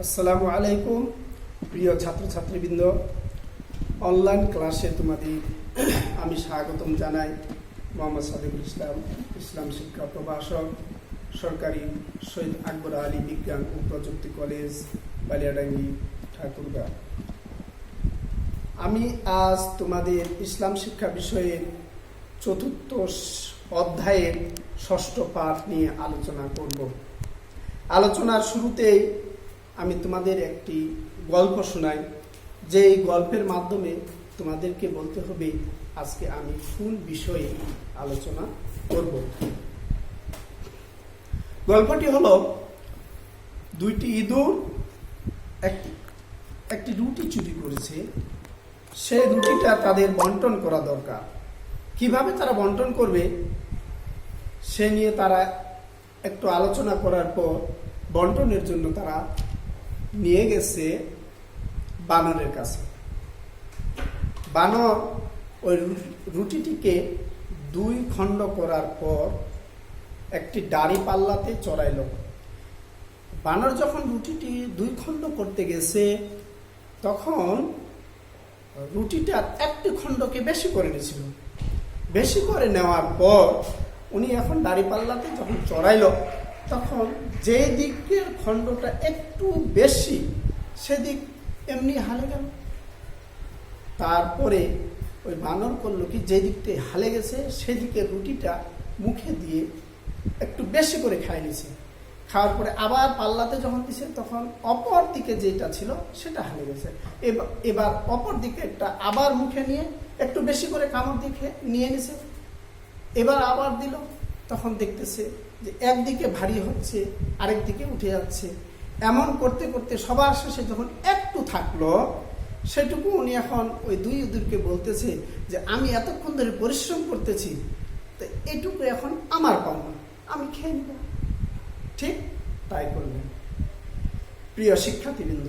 আসসালামু আলাইকুম প্রিয় ছাত্রছাত্রীবৃন্দ, অনলাইন ক্লাসে তোমাদের আমি স্বাগতম জানাই। মোহাম্মদ সাদিকুল ইসলাম, ইসলাম শিক্ষা প্রভাষক, সরকারি শহীদ আকবর আলী বিজ্ঞান ও প্রযুক্তি কলেজ, বালিয়াডাঙ্গি, ঠাকুরগাঁ। আমি আজ তোমাদের ইসলাম শিক্ষা বিষয়ের চতুর্থ অধ্যায়ের ষষ্ঠ পাঠ নিয়ে আলোচনা করব। আলোচনার শুরুতেই আমি তোমাদের একটি গল্প শোনাই, যে এই গল্পের মাধ্যমে তোমাদেরকে বলতে হবে আজকে আমি কোন বিষয়ে আলোচনা করব। গল্পটি হলো, দুইটি ইঁদুর একটি রুটি চুরি করেছে। সেই রুটিটা তাদের বন্টন করা দরকার। কিভাবে তারা বন্টন করবে সে নিয়ে তারা একটু আলোচনা করার পর বন্টনের জন্য তারা নিয়ে গেছে বানরের কাছে। বানর ওই রুটিটিকে দুই খণ্ড করার পর একটি দাড়ি পাল্লাতে চড়াইল। বানর যখন রুটিটি দুই খণ্ড করতে গেছে তখন রুটিটা একটি খণ্ডকে বেশি করে নিয়েছিল। বেশি করে নেওয়ার পর উনি এখন দাড়ি পাল্লাতে যখন চড়াইল তখন যে দিকের খণ্ডটা একটু বেশি সেদিক এমনি হালে গেল। তারপরে ওই বানর করলো কি, যে দিকটা হালে গেছে সেদিকে রুটিটা মুখে দিয়ে একটু বেশি করে খাই নিছে। খাওয়ার পরে আবার পাল্লাতে যখন দিছে তখন অপর দিকে যেটা ছিল সেটা হালে গেছে। এবার অপর দিকে একটা আবার মুখে নিয়ে একটু বেশি করে কামড় দিকে নিয়ে নিছে। এবার আবার দিল, তখন দেখতেছে যে একদিকে ভারী হচ্ছে আরেক দিকে উঠে যাচ্ছে। এমন করতে করতে সবার শেষে যখন একটু থাকলো সেটুকু উনি এখন ওই দুই ইঁদুরকে বলতেছে যে আমি এতক্ষণ ধরে পরিশ্রম করতেছি, তো এটুকু এখন আমার পাওনা, আমি খেয়ে নেব। ঠিক তাই করলেন। প্রিয় শিক্ষার্থীবৃন্দ,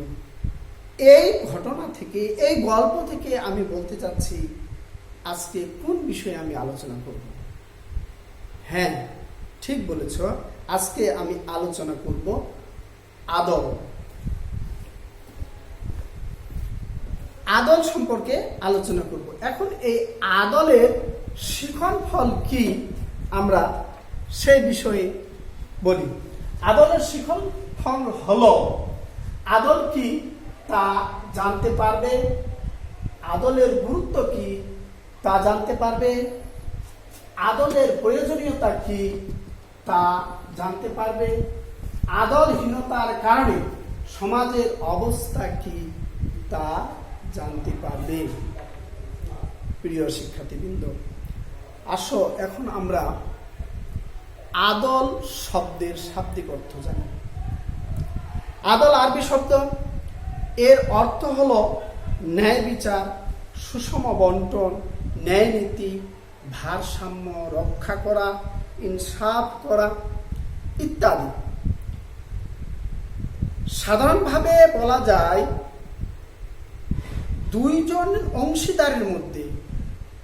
এই ঘটনা থেকে, এই গল্প থেকে আমি বলতে চাচ্ছি আজকে কোন বিষয়ে আমি আলোচনা করব। হ্যাঁ, ঠিক বলেছ, আজকে আমি আলোচনা করব আদল। আদল সম্পর্কে আলোচনা করব। এখন এই আদলের শিখন ফল কি আমরা সেই বিষয়ে বলি। আদলের শিখন ফল হলো, আদল কি তা জানতে পারবে, আদলের গুরুত্ব কি তা জানতে পারবে, আদলের প্রয়োজনীয়তা কি তা জানতে পারবে, আদলহীনতার কারণে সমাজের অবস্থা কি তা জানতে পারবে। প্রিয় শিক্ষার্থীবৃন্দ, আসো এখন আমরা আদল শব্দের শাব্দিক অর্থ জানি। আদল আরবি শব্দ, এর অর্থ হলো ন্যায় বিচার, সুষম বন্টন, ন্যায় নীতি, ভারসাম্য রক্ষা করা, ইনসাফ করা ইত্যাদি। সাধারণভাবে বলা যায় দুইজন অংশীদারের মধ্যে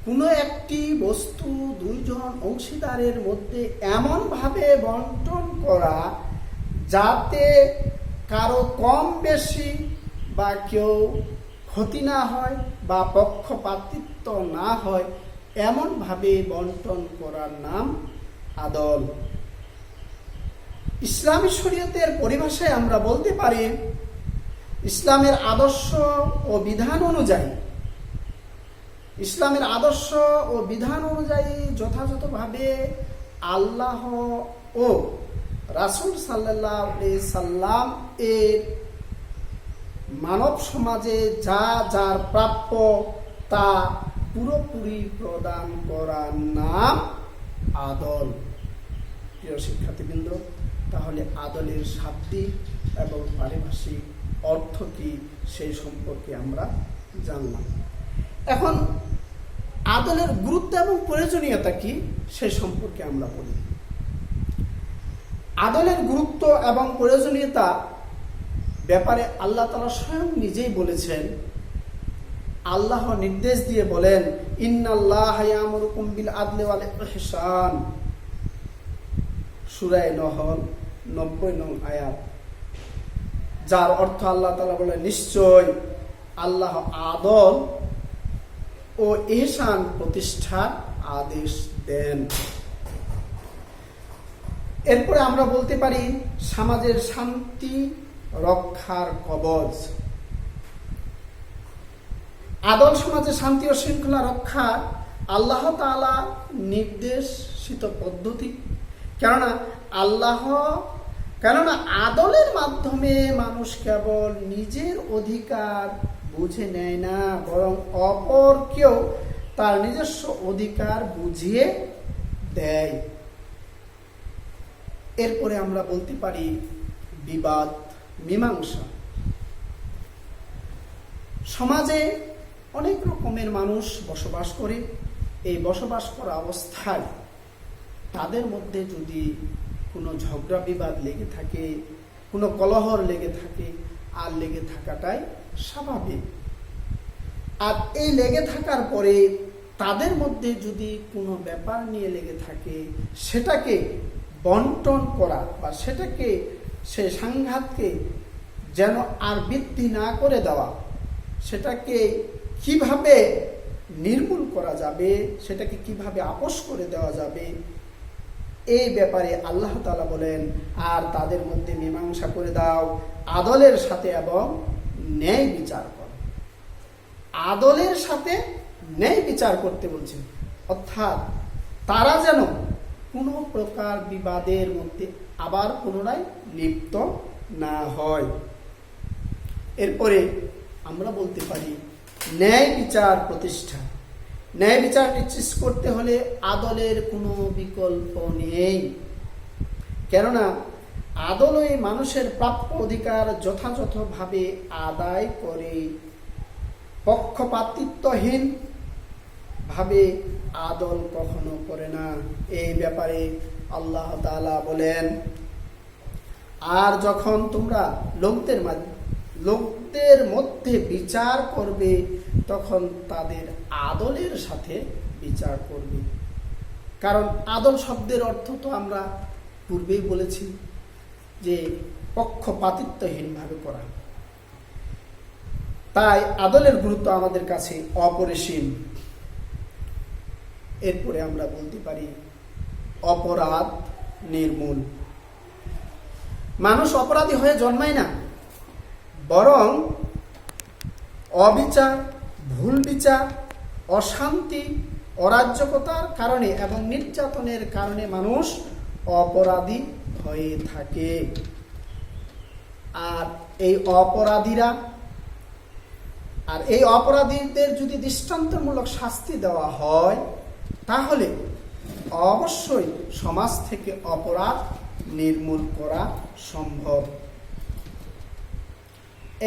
কোনো একটি বস্তু দুইজন অংশীদারের মধ্যে এমনভাবে বন্টন করা যাতে কারো কম বেশি বা কেউ ক্ষতি না হয় বা পক্ষপাতিত্ব না হয়, এমনভাবে বন্টন করার নাম আদল। ইসলামী শরীয়তের পরিভাষায় আমরা বলতে পারি, ইসলামের আদর্শ ও বিধান অনুযায়ী, ইসলামের আদর্শ ও বিধান অনুযায়ী যথাযথভাবে আল্লাহ ও রাসূল সাল্লাল্লাহু আলাইহি সাল্লাম এর মানব সমাজে যা যার প্রাপ্য তা পুরোপুরি প্রদান করার নাম আদল। প্রিয় শিক্ষার্থীবৃন্দ, তাহলে আদলের শাব্দিক এবং পারিভাষিক অর্থ কি সেই সম্পর্কে আমরা জানলাম। এখন আদলের গুরুত্ব এবং প্রয়োজনীয়তা কি সেই সম্পর্কে আমরা বলি। আদলের গুরুত্ব এবং প্রয়োজনীয়তা ব্যাপারে আল্লাহ তাআলা স্বয়ং নিজেই বলেছেন। আল্লাহ নির্দেশ দিয়ে বলেন, ইন্নাল্লাহা ইয়ামুরুকুম বিল আদলি ওয়াল ইহসান, সূরা নহল 90 নং আয়াত। যার অর্থ আল্লাহ তাআলা বলে নিশ্চয় আল্লাহ আদল ও ইহসান প্রতিষ্ঠার আদেশ দেন। এরপরে আমরা বলতে পারি সমাজের শান্তি রক্ষার কবচ। আদল সমাজে শান্তি ও শৃঙ্খলা রক্ষা আল্লাহ তাআলা নির্দেশিত পদ্ধতি। কেননা আদলের মাধ্যমে মানুষ কেবল নিজের অধিকার বুঝে নেয় না, বরং অপরকেও তার নিজস্ব অধিকার বুঝিয়ে দেয়। এরপরে আমরা বলতে পারি বিবাদ মীমাংসা। সমাজে অনেক রকমের মানুষ বসবাস করে। এই বসবাস করা অবস্থায় তাদের মধ্যে যদি কোনো ঝগড়া বিবাদ লেগে থাকে, কোনো কলহর লেগে থাকে, আর লেগে থাকাটাই স্বাভাবিক। আর এই লেগে থাকার পরে তাদের মধ্যে যদি কোনো ব্যাপার নিয়ে লেগে থাকে, সেটাকে বন্টন করা বা সেটাকে সে সংঘাতকে যেন আর বৃদ্ধি না করে দেওয়া, সেটাকে কিভাবে নির্মূল করা যাবে, সেটাকে কিভাবে আপোস করে দেওয়া যাবে, এই ব্যাপারে আল্লাহ তাআলা বলেন, আর তাদের মধ্যে মীমাংসা করে দাও আদলের সাথে এবং ন্যায় বিচার করো। আদলের সাথে ন্যায় বিচার করতে বলছেন, অর্থাৎ তারা যেন কোনো প্রকার বিবাদের মধ্যে আবার পুনরায় লিপ্ত না হয়। এরপরে আমরা বলতে পারি ন্যায় বিচার প্রতিষ্ঠা। ন্যায় বিচার নিশ্চিত করতে হলে আদলের কোনো বিকল্প নেই। কেননা আদলই মানুষের প্রাপ্য অধিকার যথাযথভাবে আদায় করে। পক্ষপাতিত্বহীন ভাবে আদল কখনো করে না। এই ব্যাপারে আল্লাহ তাআলা বলেন, আর যখন তোমরা লোকদের মধ্যে বিচার করবে তখন তাদের আদলের সাথে বিচার করবে। কারণ আদল শব্দের অর্থ তো আমরা পূর্বেই বলেছি যে পক্ষপাতিত্বহীন ভাবে করা। তাই আদলের গুরুত্ব আমাদের কাছে অপরিসীম। এরপরে আমরা বলতে পারি অপরাধ নির্মূল। মানুষ অপরাধী হয়ে জন্মায় না, বরং অবিচার, ভুল বিচার, অশান্তি, অরাজকতার কারণে এবং নির্যাতনের কারণে মানুষ অপরাধী হয়ে থাকে। আর এই অপরাধীদের যদি দৃষ্টান্তমূলক শাস্তি দেওয়া হয়, তাহলে অবশ্যই সমাজ থেকে অপরাধ নির্মূল করা সম্ভব।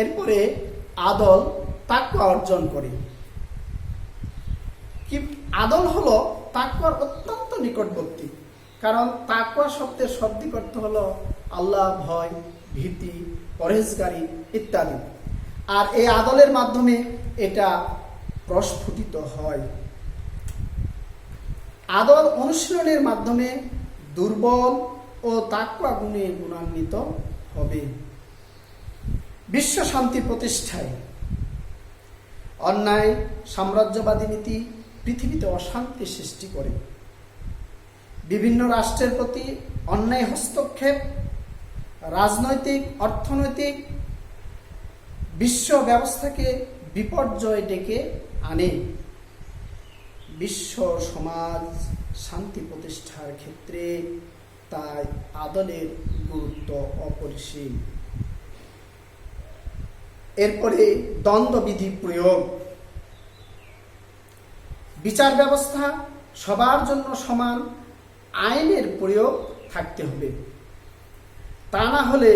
এরপরে আদল তাকওয়া অর্জন করে। কি আদল হলো তাকওয়ার অত্যন্ত নিকটবর্তী। কারণ তাকওয়া শব্দের শাব্দিক অর্থ হলো আল্লাহ ভয়, ভীতি, পরহেজগারি ইত্যাদি। আর এই আদলের মাধ্যমে এটা প্রস্ফুটিত হয়। আদল অনুশীলনের মাধ্যমে দুর্বল ও তাকওয়া গুণে গুণান্বিত হবে। বিশ্ব শান্তি প্রতিষ্ঠায় অন্যায় সাম্রাজ্যবাদী নীতি পৃথিবীতে অশান্তি সৃষ্টি করে। বিভিন্ন রাষ্ট্রের প্রতি অন্যায় হস্তক্ষেপ রাজনৈতিক, অর্থনৈতিক বিশ্ব ব্যবস্থাকে বিপর্যয় ডেকে আনে। বিশ্ব সমাজ শান্তি প্রতিষ্ঠার ক্ষেত্রে তাই আদলের গুরুত্ব অপরিসীম। এরপরে দ্বন্দ্ববিধি প্রয়োগ। বিচার ব্যবস্থা সবার জন্য সমান আইনের প্রয়োগ থাকতে হবে। তা না হলে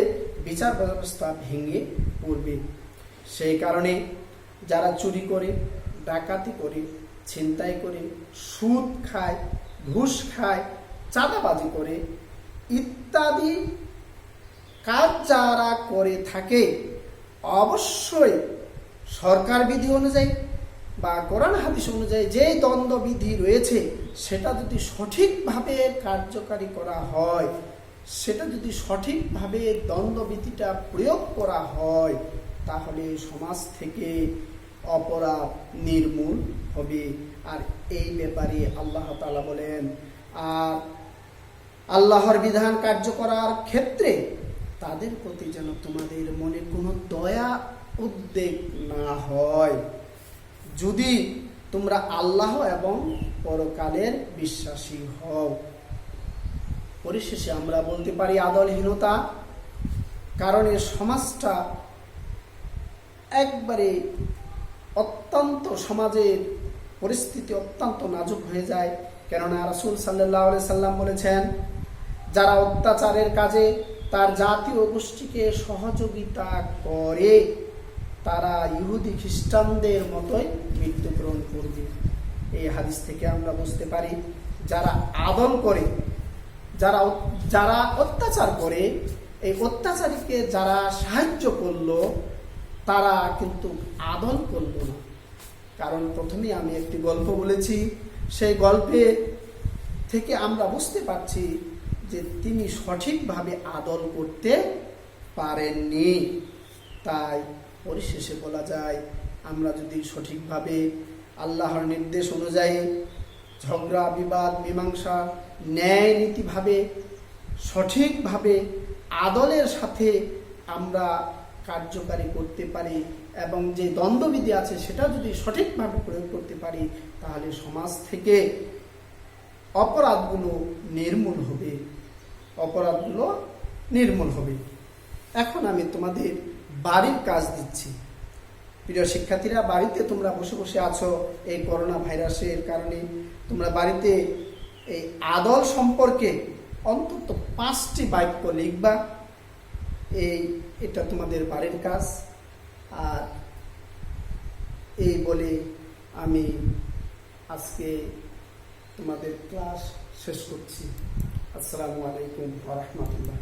বিচার ব্যবস্থা ভেঙে পড়বে। সেই কারণে যারা চুরি করে, ডাকাতি করে, ছিনতাই করে, সুদ খায়, ঘুষ খায়, চাঁদাবাজি করে ইত্যাদি কাজ যারা করে থাকে, অবশ্যই সরকার বিধি অনুযায়ী বা কোরআন হাদিস অনুযায়ী যে দ্বন্দ্ববিধি রয়েছে সেটা যদি সঠিকভাবে কার্যকারী করা হয়, সেটা যদি সঠিকভাবে দ্বন্দ্ববিধিটা প্রয়োগ করা হয় তাহলে সমাজ থেকে অপরাধ নির্মূল হবে। আর এই ব্যাপারে আল্লাহ তাআলা বলেন, আর আল্লাহর বিধান কার্য করার ক্ষেত্রে তাদের প্রতি যেন তোমাদের মনে কোনো দয়া উদ্বেগ না হয়, যদি তোমরা আল্লাহ এবং পরকালের বিশ্বাসী হও। পরিশেষে আমরা বলতে পারি আদলহীনতা কারণে সমাজটা একবারে অত্যন্ত, সমাজের পরিস্থিতি অত্যন্ত নাজুক হয়ে যায়। কেননা রাসূল সাল্লাল্লাহু আলাইহি সাল্লাম বলেছেন, যারা অত্যাচারের কাজে তার জাতীয় গোষ্ঠীকে সহযোগিতা করে তারা ইহুদি খ্রিস্টানদের মতোই মৃত্যুবরণ করবে। এই হাদিস থেকে আমরা বুঝতে পারি যারা আদল করে, যারা অত্যাচার করে, এই অত্যাচারীকে যারা সাহায্য করলো তারা কিন্তু আদল করলো না। কারণ প্রথমে আমি একটি গল্প বলেছি, সেই গল্পে থেকে আমরা বুঝতে পারছি যে তিনি সঠিকভাবে আদল করতে পারেননি। তাই পরিশেষে বলা যায়, আমরা যদি সঠিকভাবে আল্লাহর নির্দেশ অনুযায়ী ঝগড়া বিবাদ মীমাংসা ন্যায় নীতিভাবে সঠিকভাবে আদলের সাথে আমরা কার্যকারী করতে পারি এবং যে দ্বন্দ্ববিধি আছে সেটা যদি সঠিকভাবে প্রয়োগ করতে পারি তাহলে সমাজ থেকে অপরাধগুলো নির্মূল হবে। এখন আমি তোমাদের বাড়ির কাজ দিচ্ছি। প্রিয় শিক্ষার্থীরা, বাড়িতে তোমরা বসে বসে আছো, এই করোনা ভাইরাসের কারণে তোমরা বাড়িতে এই আদল সম্পর্কে অন্তত 5টি বাক্য লিখবা। এটা তোমাদের বাড়ির কাজ। আর এই বলে আমি আজকে তোমাদের ক্লাস শেষ করছি। আসসালামু আলাইকুম ওয়া রাহমাতুল্লাহ।